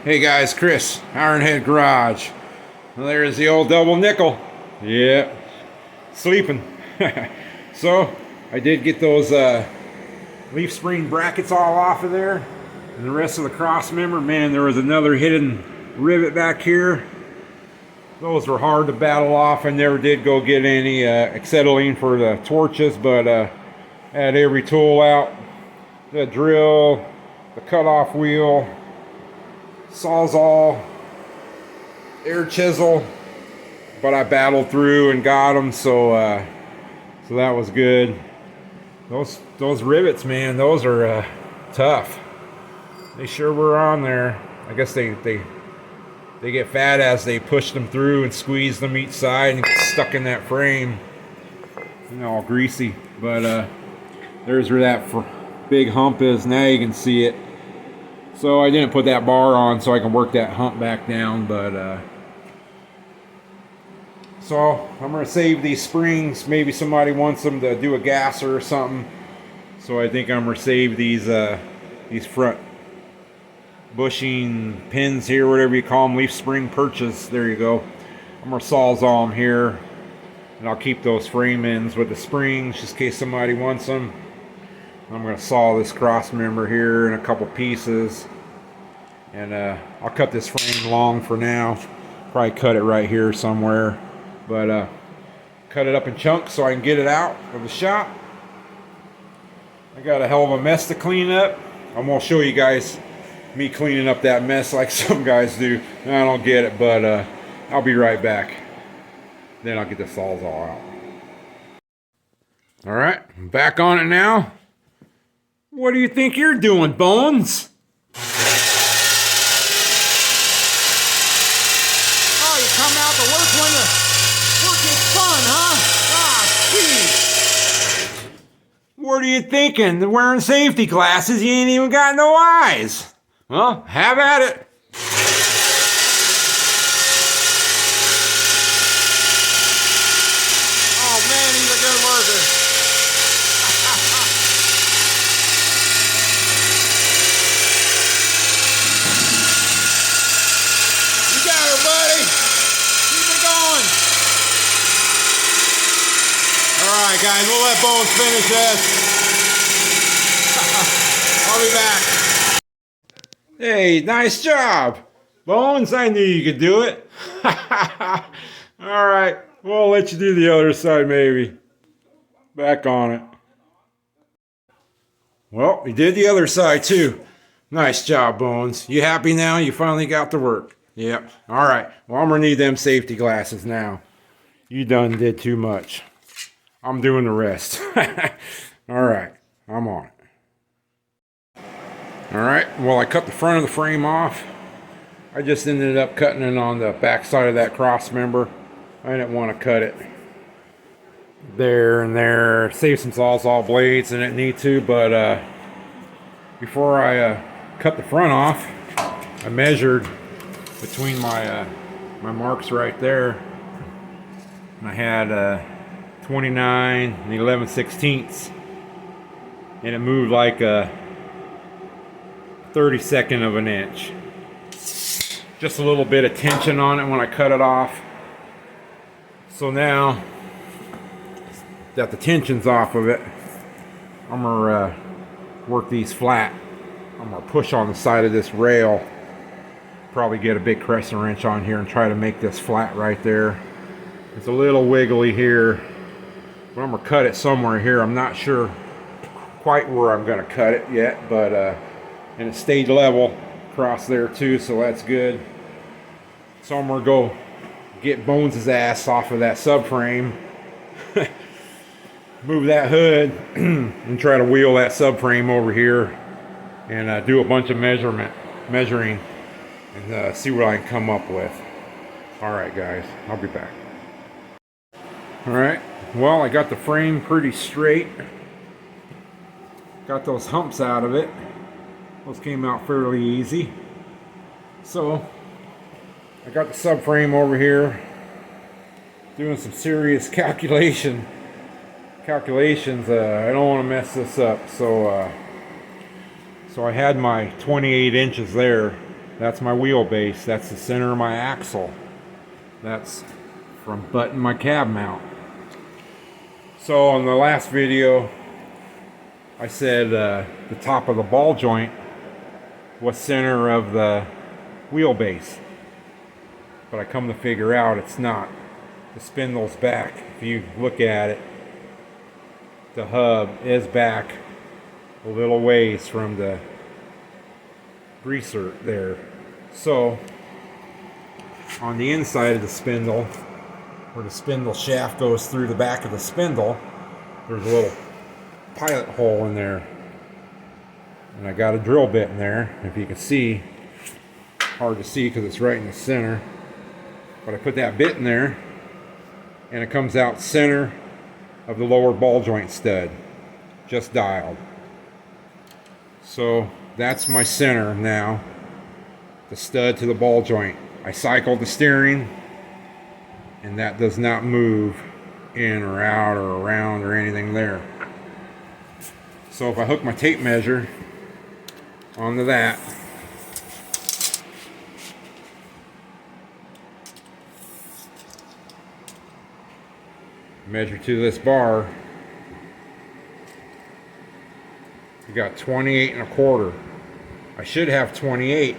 Hey guys, Chris, Ironhead Garage. Well, there's the old double nickel. Yeah, sleeping. So, I did get those leaf spring brackets all off of there. And the rest of the cross member, man, there was another hidden rivet back here. Those were hard to battle off. I never did go get any acetylene for the torches, but had every tool out. The drill, the cutoff wheel, Sawzall, air chisel, but I battled through and got them, so that was good. Those rivets, man, those are tough. They sure were on there. I guess they get fat as they push them through and squeeze them each side and get stuck in that frame, you know, all greasy. But there's where that big hump is. Now you can see it. So I didn't put that bar on so I can work that hump back down, but so I'm gonna save these springs. Maybe somebody wants them to do a gasser or something. So I think I'm gonna save these front bushing pins here, whatever you call them, leaf spring perches. There you go. I'm gonna Sawzall them here, and I'll keep those frame ends with the springs just in case somebody wants them. I'm going to saw this cross member here in a couple pieces, and I'll cut this frame long for now. Probably cut it right here somewhere, but cut it up in chunks so I can get it out of the shop. I got a hell of a mess to clean up. I'm going to show you guys me cleaning up that mess like some guys do. I don't get it, but I'll be right back. Then I'll get the Sawzall out. Alright, I'm back on it now. What do you think you're doing, Bones? Oh, you come out to work when the work is fun, huh? Ah, geez. What are you thinking? They're wearing safety glasses, you ain't even got no eyes. Well, have at it. Oh man, he's a good worker. Alright guys, we'll let Bones finish this. I'll be back. Hey, nice job. Bones, I knew you could do it. Alright, we'll let you do the other side maybe. Back on it. Well, we did the other side too. Nice job, Bones. You happy now? You finally got to work. Yep. Alright, well I'm going to need them safety glasses now. You done did too much. I'm doing the rest. Alright, I'm on it. Alright, well I cut the front of the frame off. I just ended up cutting it on the back side of that cross member. I didn't want to cut it there and there. Save some Sawzall blades, and didn't need to, but before I cut the front off, I measured between my marks right there. And I had 29 and 11/16, and it moved like a 32nd of an inch. Just a little bit of tension on it when I cut it off. So now that the tension's off of it, I'm gonna work these flat. I'm gonna push on the side of this rail, probably get a big crescent wrench on here and try to make this flat right there. It's a little wiggly here, but I'm going to cut it somewhere here. I'm not sure quite where I'm going to cut it yet, but and it stayed level across there too, so that's good. So I'm going to go get Bones' ass off of that subframe, move that hood, and try to wheel that subframe over here and do a bunch of measuring, and see what I can come up with. Alright guys, I'll be back. Alright, well I got the frame pretty straight. Got those humps out of it. Those came out fairly easy. So, I got the subframe over here. Doing some serious calculations. I don't want to mess this up. So I had my 28 inches there. That's my wheelbase. That's the center of my axle. That's from butting my cab mount. So on the last video, I said the top of the ball joint was center of the wheelbase. But I come to figure out it's not. The spindle's back. If you look at it, the hub is back a little ways from the greaser there. So on the inside of the spindle, where the spindle shaft goes through the back of the spindle, there's a little pilot hole in there, and I got a drill bit in there. If you can see, hard to see because it's right in the center, but I put that bit in there and it comes out center of the lower ball joint stud, just dialed. So that's my center now, the stud to the ball joint. I cycled the steering, and that does not move in or out or around or anything there. So if I hook my tape measure onto that, measure to this bar, you got 28 1/4. I should have 28,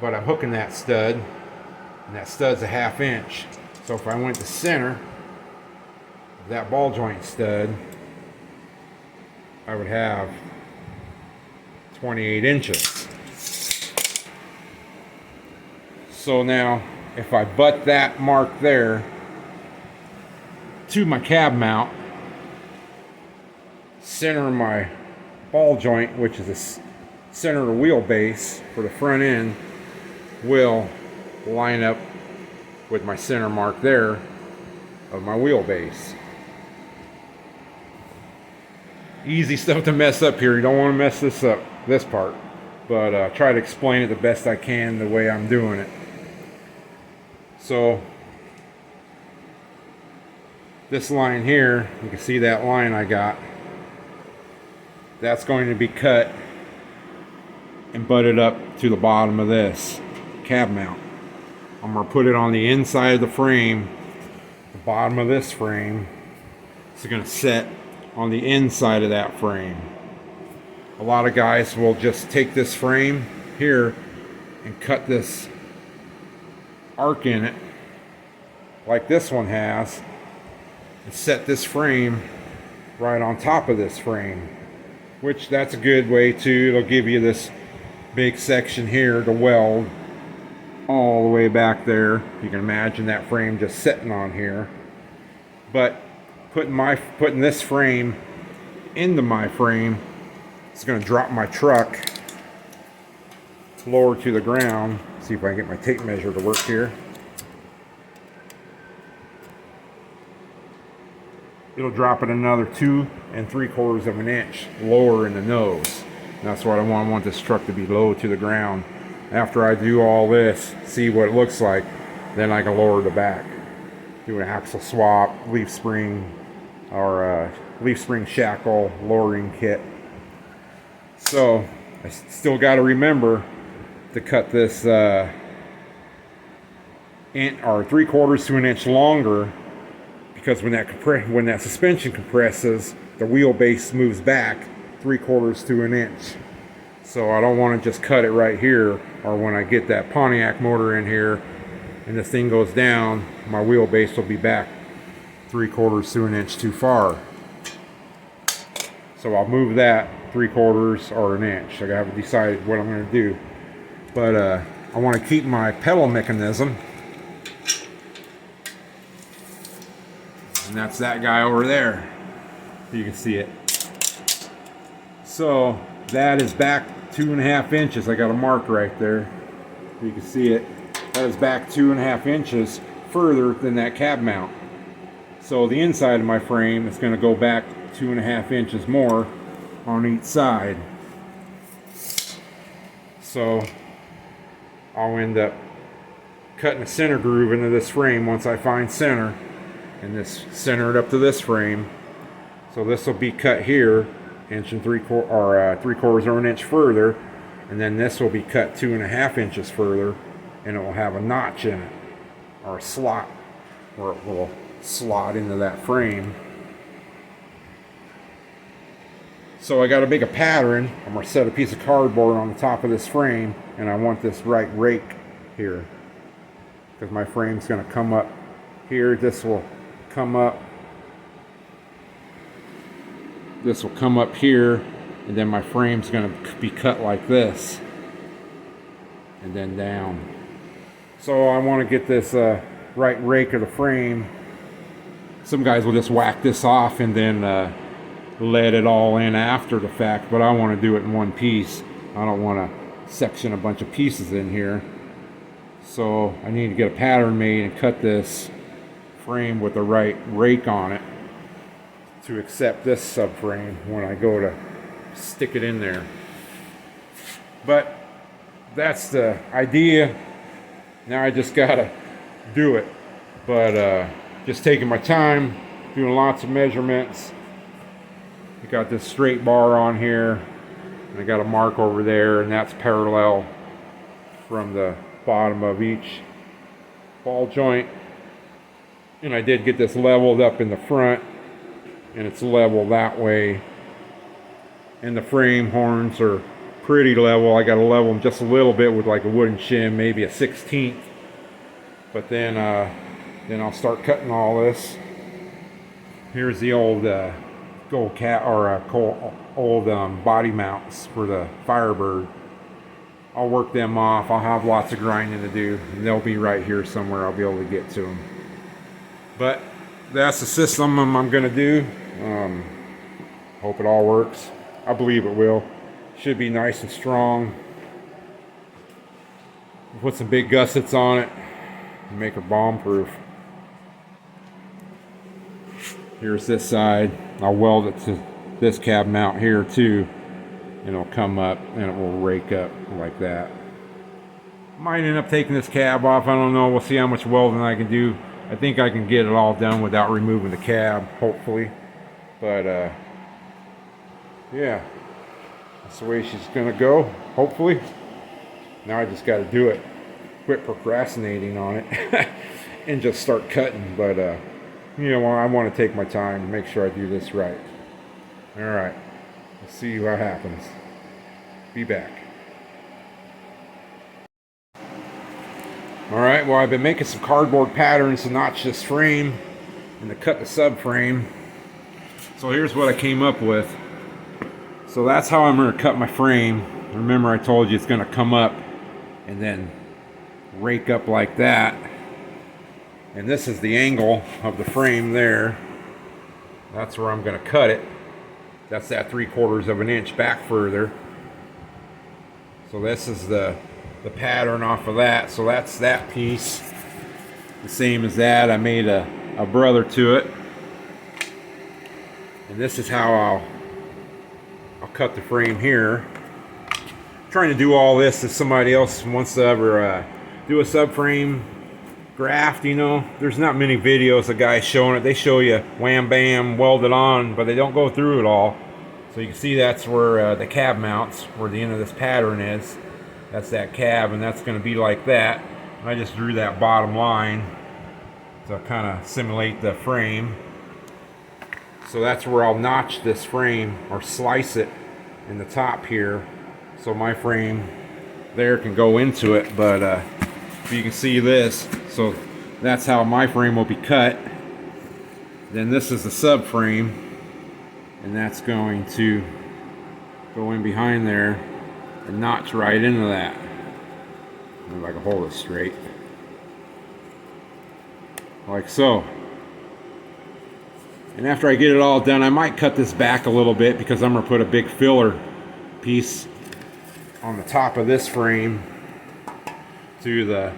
but I'm hooking that stud, and that stud's a 1/2 inch. So if I went to center of that ball joint stud, I would have 28 inches. So now if I butt that mark there to my cab mount, center of my ball joint, which is the center of the wheelbase for the front end, will line up with my center mark there of my wheelbase. Easy stuff to mess up here. You don't want to mess this up, this part, but try to explain it the best I can the way I'm doing it. So this line here, you can see that line I got, that's going to be cut and butted up to the bottom of this cab mount. I'm going to put it on the inside of the frame, the bottom of this frame. It's going to set on the inside of that frame. A lot of guys will just take this frame here and cut this arc in it like this one has, and set this frame right on top of this frame, which that's a good way too. It'll give you this big section here to weld all the way back there. You can imagine that frame just sitting on here. But putting this frame into my frame, it's going to drop my truck lower to the ground. See if I can get my tape measure to work here. It'll drop it another 2 3/4 of an inch lower in the nose. And that's what I want. I want this truck to be low to the ground. After I do all this, see what it looks like, then I can lower the back. Do an axle swap, leaf spring, or leaf spring shackle lowering kit. So I still got to remember to cut this or 3/4 to an inch longer, because when that suspension compresses, the wheelbase moves back 3/4 to an inch. So I don't want to just cut it right here, or when I get that Pontiac motor in here and this thing goes down, my wheelbase will be back 3/4 to an inch too far. So I'll move that 3/4 or an inch. I gotta decide what I'm going to do. But I want to keep my pedal mechanism. And that's that guy over there. You can see it. So that is back 2.5 inches. I got a mark right there. You can see it. That is back 2.5 inches further than that cab mount. So the inside of my frame is going to go back 2.5 inches more on each side. So I'll end up cutting a center groove into this frame once I find center, and this center it up to this frame. So this will be cut here, 1 3/4 or 3/4 of an inch further, and then this will be cut 2.5 inches further, and it will have a notch in it, or a slot, where it will slot into that frame. So I got to make a pattern. I'm going to set a piece of cardboard on the top of this frame, and I want this right rake here, because my frame's going to come up here. This will come up. This will come up here, and then my frame's going to be cut like this, and then down. So I want to get this right rake of the frame. Some guys will just whack this off and then let it all in after the fact, but I want to do it in one piece. I don't want to section a bunch of pieces in here. So I need to get a pattern made and cut this frame with the right rake on it to accept this subframe when I go to stick it in there. But that's the idea. Now I just gotta do it. But just taking my time, doing lots of measurements. I got this straight bar on here, and I got a mark over there, and that's parallel from the bottom of each ball joint. And I did get this leveled up in the front, and it's level that way. And the frame horns are pretty level. I got to level them just a little bit with like a wooden shim, maybe a 1/16. But then I'll start cutting all this. Here's the old gold cat or old body mounts for the Firebird. I'll work them off. I'll have lots of grinding to do, and they'll be right here somewhere. I'll be able to get to them. But that's the system I'm going to do. Hope it all works. I believe it will. Should be nice and strong. Put some big gussets on it and make it bomb proof. Here's this side. I'll weld it to this cab mount here too, and it'll come up and it will rake up like that. Might end up taking this cab off. I don't know. We'll see how much welding I can do. I think I can get it all done without removing the cab, hopefully. But yeah, that's the way she's gonna go, hopefully. Now I just got to do it. Quit procrastinating on it and just start cutting. But you know, I want to take my time to make sure I do this right. All right, let's see what happens. Be back. All right, well, I've been making some cardboard patterns to notch this frame and to cut the subframe. So here's what I came up with. So that's how I'm going to cut my frame. Remember, I told you it's going to come up and then rake up like that. And this is the angle of the frame there. That's where I'm going to cut it. That's that 3/4 of an inch back further. So this is the pattern off of that. So that's that piece. The same as that. I made a brother to it. And this is how I'll cut the frame here. I'm trying to do all this if somebody else wants to ever do a subframe graft, you know. There's not many videos of guys showing it. They show you wham bam, weld it on, but they don't go through it all. So you can see that's where the cab mounts, where the end of this pattern is. That's that cab, and that's going to be like that. And I just drew that bottom line to kind of simulate the frame. So that's where I'll notch this frame or slice it in the top here, so my frame there can go into it. But if you can see this, so that's how my frame will be cut. Then this is the subframe, and that's going to go in behind there and notch right into that. If I can hold it straight, like so. And after I get it all done, I might cut this back a little bit because I'm going to put a big filler piece on the top of this frame to the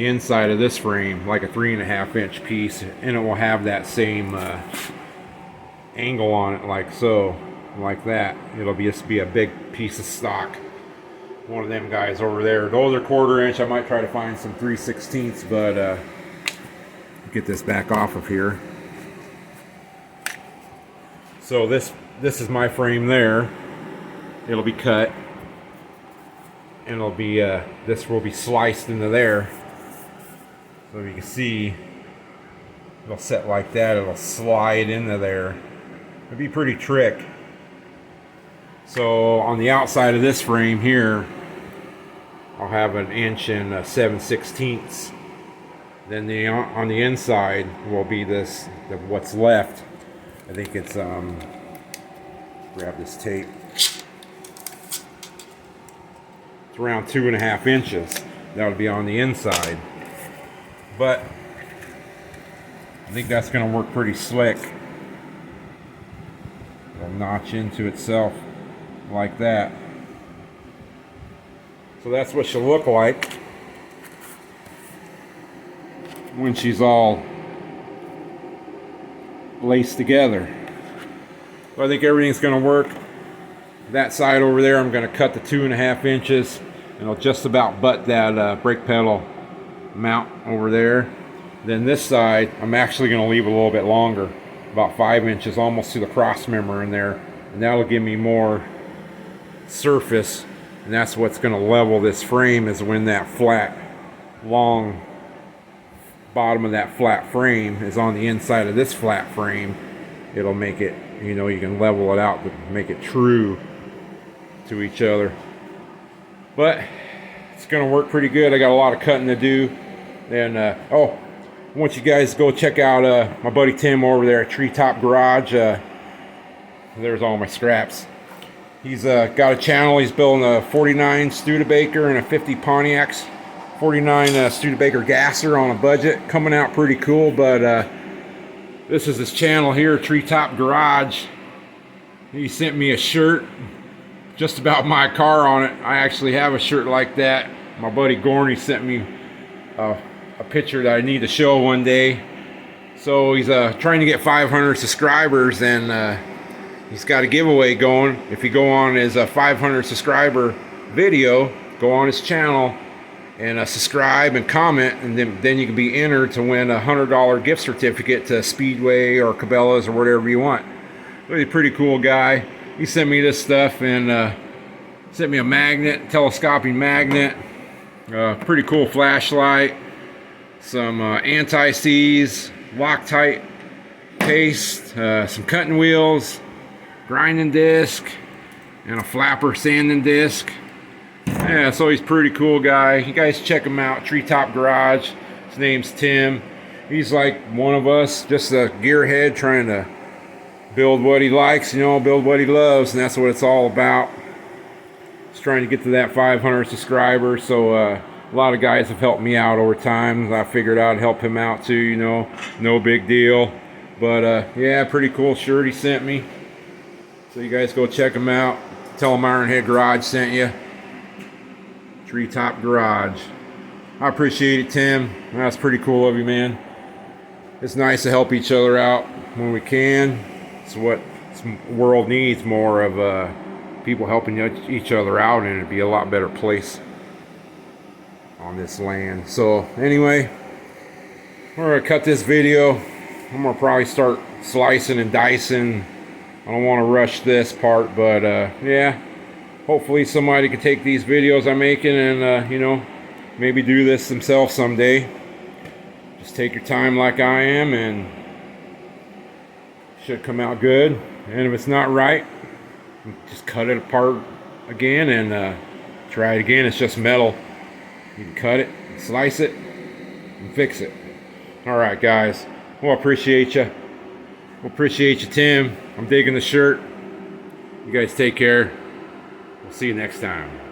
inside of this frame, like a 3.5 inch piece, and it will have that same angle on it, like so, like that. It'll just be a big piece of stock. One of them guys over there. Those are 1/4 inch. I might try to find some 3/16, but get this back off of here. So this is my frame there. It'll be cut. and it'll be this will be sliced into there. So you can see it'll set like that, it'll slide into there. It'll be pretty trick. So on the outside of this frame here, I'll have 1 inch and 7/16. Then on the inside will be this, what's left. I think it's grab this tape. It's around 2.5 inches. That'll be on the inside. But I think that's going to work pretty slick. It'll notch into itself like that. So that's what she'll look like when she's all laced together. So I think everything's going to work. That side over there, I'm going to cut the 2.5 inches, and it'll just about butt that brake pedal mount over there. Then this side, I'm actually going to leave a little bit longer, about 5 inches, almost to the cross member in there, and that'll give me more surface, and that's what's going to level this frame, is when that flat, long bottom of that flat frame is on the inside of this flat frame. It'll make it, you know, you can level it out to make it true to each other. But it's going to work pretty good. I got a lot of cutting to do. And oh, I want you guys to go check out my buddy Tim over there at Treetop Garage. There's all my scraps. He's got a channel. He's building a 49 Studebaker and a 50 Pontiac's 49 Studebaker gasser on a budget. Coming out pretty cool. But this is his channel here, Treetop Garage. He sent me a shirt just about my car on it. I actually have a shirt like that. My buddy Gorney sent me a picture that I need to show one day. So he's trying to get 500 subscribers, and he's got a giveaway going. If you go on his 500 subscriber video, go on his channel and subscribe and comment, and then you can be entered to win a $100 gift certificate to Speedway or Cabela's or whatever you want. He's a pretty cool guy. He sent me this stuff, and sent me a magnet, telescoping magnet, pretty cool flashlight, some anti-seize, Loctite paste, some cutting wheels, grinding disc, and a flapper sanding disc. Yeah, so he's a pretty cool guy. You guys check him out, Treetop Garage. His name's Tim. He's like one of us, just a gearhead trying to build what he likes, you know, build what he loves, and that's what it's all about. Just trying to get to that 500 subscribers. So a lot of guys have helped me out over time. I figured I'd help him out too, you know, no big deal. But yeah, pretty cool shirt he sent me. So you guys go check him out. Tell him Ironhead Garage sent you. Treetop Garage. I appreciate it, Tim. That's pretty cool of you, man. It's nice to help each other out when we can. It's what the world needs, more of people helping each other out, and it'd be a lot better place on this land. So anyway, we're gonna cut this video. I'm gonna probably start slicing and dicing. I don't want to rush this part, but yeah, hopefully somebody can take these videos I'm making and you know, maybe do this themselves someday. Just take your time like I am, and should come out good. And if it's not right, just cut it apart again and try it again. It's just metal. You can cut it, slice it, and fix it. Alright guys, well, I appreciate you. Well, appreciate you, Tim. I'm digging the shirt. You guys take care. We'll see you next time.